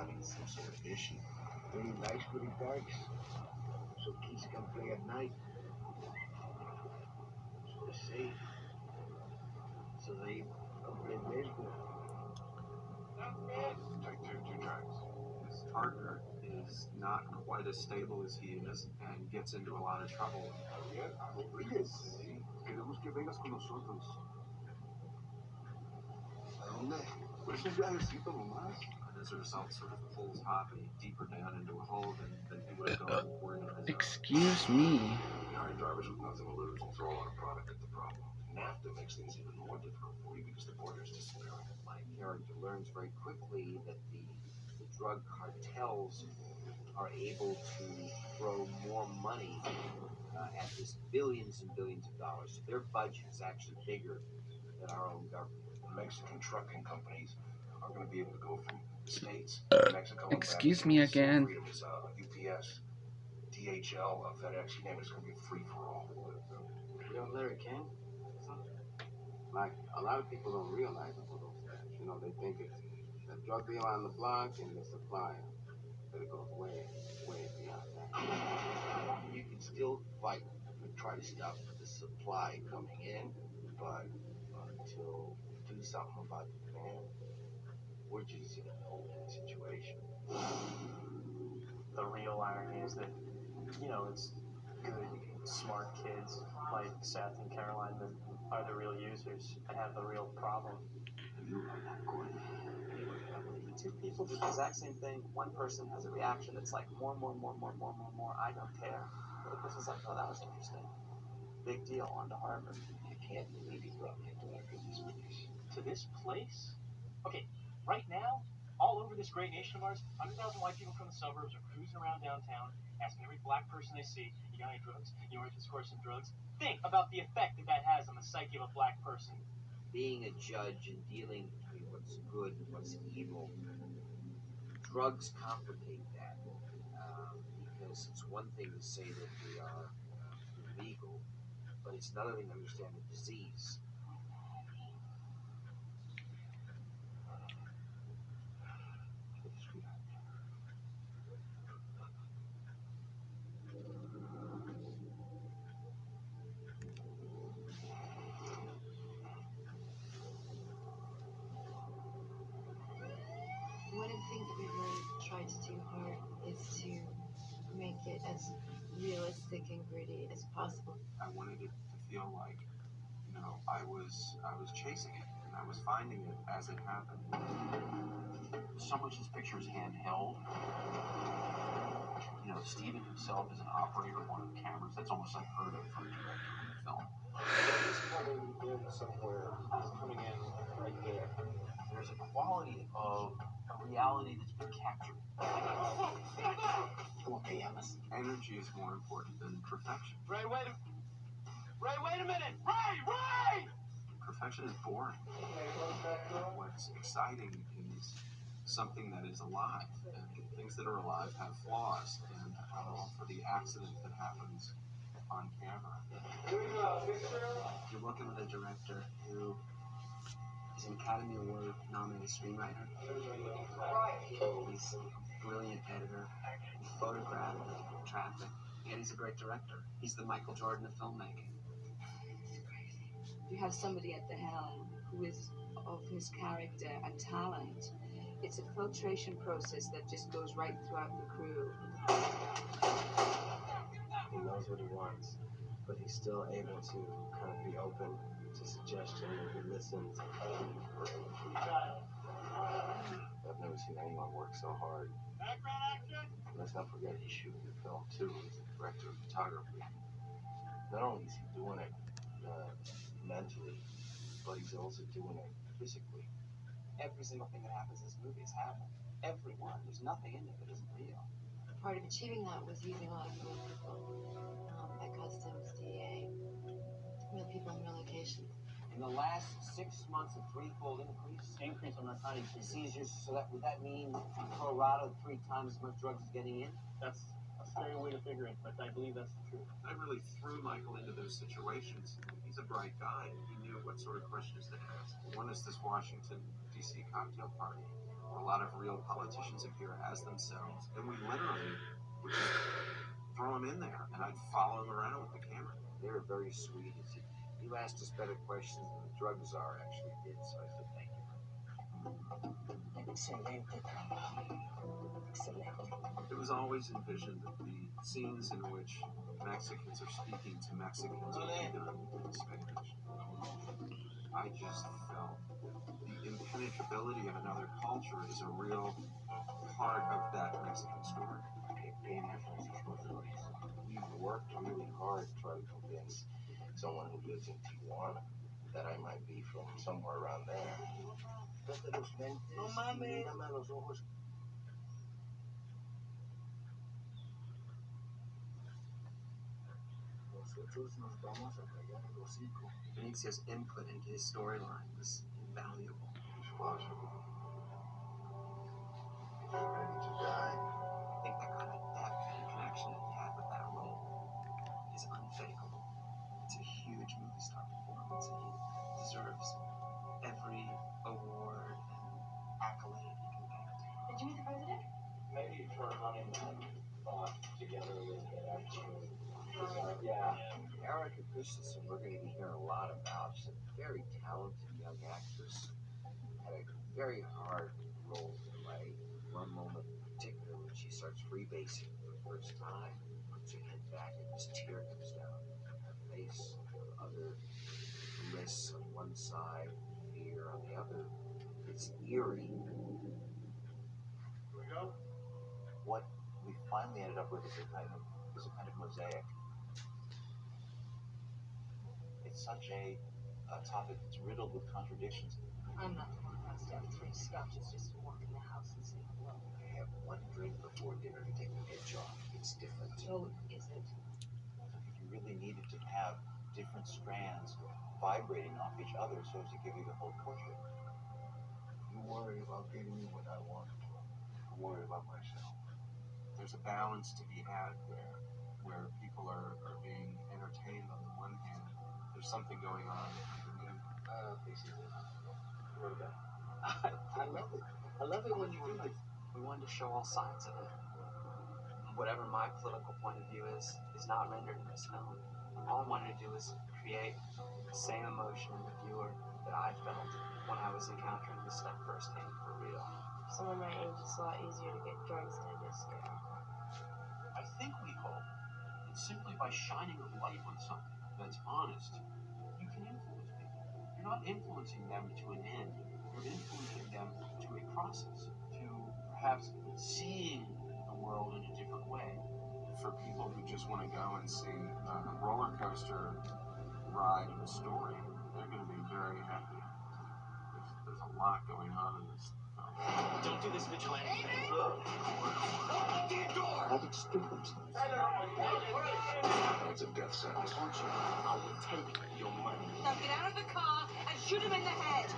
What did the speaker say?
having some sort of issue. Then he likes what he likes, so kids can play at night. So they say. So they come play baseball. Take two tracks. His partner is not quite as stable as he is and gets into a lot of trouble. Rodríguez, queremos que vengas con nosotros. ¿A dónde? Pues un viajecito nomás. And as a result, sort of pulls Hoppy deeper down into a hole than he would have gone were he on his own. Excuse me. Hiring drivers with nothing to lose will throw a lot of product at the problem. NAFTA makes things even more difficult for you because the border's disappearing. My character learns very quickly that the drug cartels are able to throw more money at this, billions and billions of dollars. So their budget is actually bigger than our own government. The Mexican trucking companies are going to be able to go from the States to Mexico. Excuse me again. Freedom is UPS, DHL, FedEx, you name it, it's going to be free for all. You know, Larry King, like a lot of people don't realize all those things. You know, they think it's the drug dealer on the block and the supplier, but it goes way, way beyond that. You can still fight and try to stop the supply coming in, but until we do something about the demand, we're just in an open situation. The real irony is that, you know, it's good, smart kids like Seth and Caroline that are the real users and have the real problem. You are not going to Two people do the exact same thing. One person has a reaction that's like more. I don't care. The other person's like, oh, that was interesting. Big deal. On to Harvard. I can't believe you brought me to this place. To this place? Okay, right now, all over this great nation of ours, 100,000 white people from the suburbs are cruising around downtown, asking every black person they see, you got any drugs? You want to score some drugs? Think about the effect that has on the psyche of a black person. Being a judge and dealing between what's good and what's evil, drugs complicate that. Because it's one thing to say that they are illegal, but it's another thing to understand the disease. One of the things that we really tried to do here is to make it as realistic and gritty as possible. I wanted it to feel like, you know, I was chasing it and I was finding it as it happened. So much of this picture is handheld. You know, Steven himself is an operator of one of the cameras. That's almost unheard of for a director of a film. He's coming in somewhere. He's coming in right there. There's a quality of a reality that's been captured. Energy is more important than perfection. Ray, wait a minute! Ray! Perfection is boring. What's exciting is something that is alive, and things that are alive have flaws, and for the accident that happens on camera. You're working with a director who is an Academy Award nominated screenwriter. He's a brilliant editor, photograph, traffic, and he's a great director. He's the Michael Jordan of filmmaking. You have somebody at the helm who is of his character and talent. It's a filtration process that just goes right throughout the crew. He knows what he wants, but he's still able to kind of be open to suggestion and he listens. I've never seen anyone work so hard. Let's not forget he's shooting the film too. He's the director of photography. Not only is he doing it mentally, but he's also doing it physically. Every single thing that happens in this movie is happening. Everyone. There's nothing in it that isn't real. Part of achieving that was using a lot of real people, like customs, DA, real people in real locations. In the last 6 months, a threefold increase on narcotic seizures. So would that mean pro rata 3 times as much drugs is getting in? That's a scary way to figure it, but I believe that's the truth. I really threw Michael into those situations. He's a bright guy. He knew what sort of questions to ask. One is this Washington DC cocktail party where a lot of real politicians appear as themselves, and we literally would just throw them in there, and I'd follow them around with the camera. They were very sweet. You asked us better questions than the drug czar actually did, so I said thank you. Excelente trabajo. Excelente. It was always envisioned that the scenes in which Mexicans are speaking to Mexicans would be done in Spanish. I just felt the impenetrability of another culture is a real part of that Mexican story. We've worked really hard to try to convince someone who lives in Tijuana that I might be from somewhere around there. No mames. Benicia's input into his storyline was invaluable. Responsible. He's ready to die. I think that kind of depth and connection that he had with that role is unfakeable. It's a huge movie star performance, and he deserves every award and accolade he can get. Did you meet the president? Maybe for running that thought together with the afternoon. Yeah. Erica Christensen, we're going to be hearing a lot about. She's a very talented young actress. Had a very hard role to play. One moment in particular when she starts freebasing for the first time, puts her head back and this tear comes down her face. Other bliss on one side, fear on the other. It's eerie. Here we go. What we finally ended up with is a kind of mosaic. It's such a topic that's riddled with contradictions. I'm not the one who wants to have 3 scotches just to walk in the house and say hello. I have one drink before dinner to take the edge off. It's different. Oh, is it? If you really needed to have different strands vibrating off each other so as to give you the whole portrait. You worry about getting me what I want. I worry about myself. There's a balance to be had there, where people are being entertained on the one hand. There's something going on underneath. This is it. What about? I love it. I love it when you do this. We wanted to show all sides of it. Whatever my political point of view is not rendered in this film. All I wanted to do is create the same emotion in the viewer that I felt when I was encountering this stuff firsthand for real. Someone my age, it's a lot easier to get drugs than it is to get alcohol. I think we hope that simply by shining a light on something that's honest, you can influence people. You're not influencing them to an end. You're influencing them to a process, to perhaps seeing the world in a different way. For people who just want to go and see a roller coaster ride of a story, they're going to be very happy. There's a lot going on in this film. Don't do this vigilante thing. How did students? It's a death sentence. I will take your money. Now get out of the car and shoot him in the head.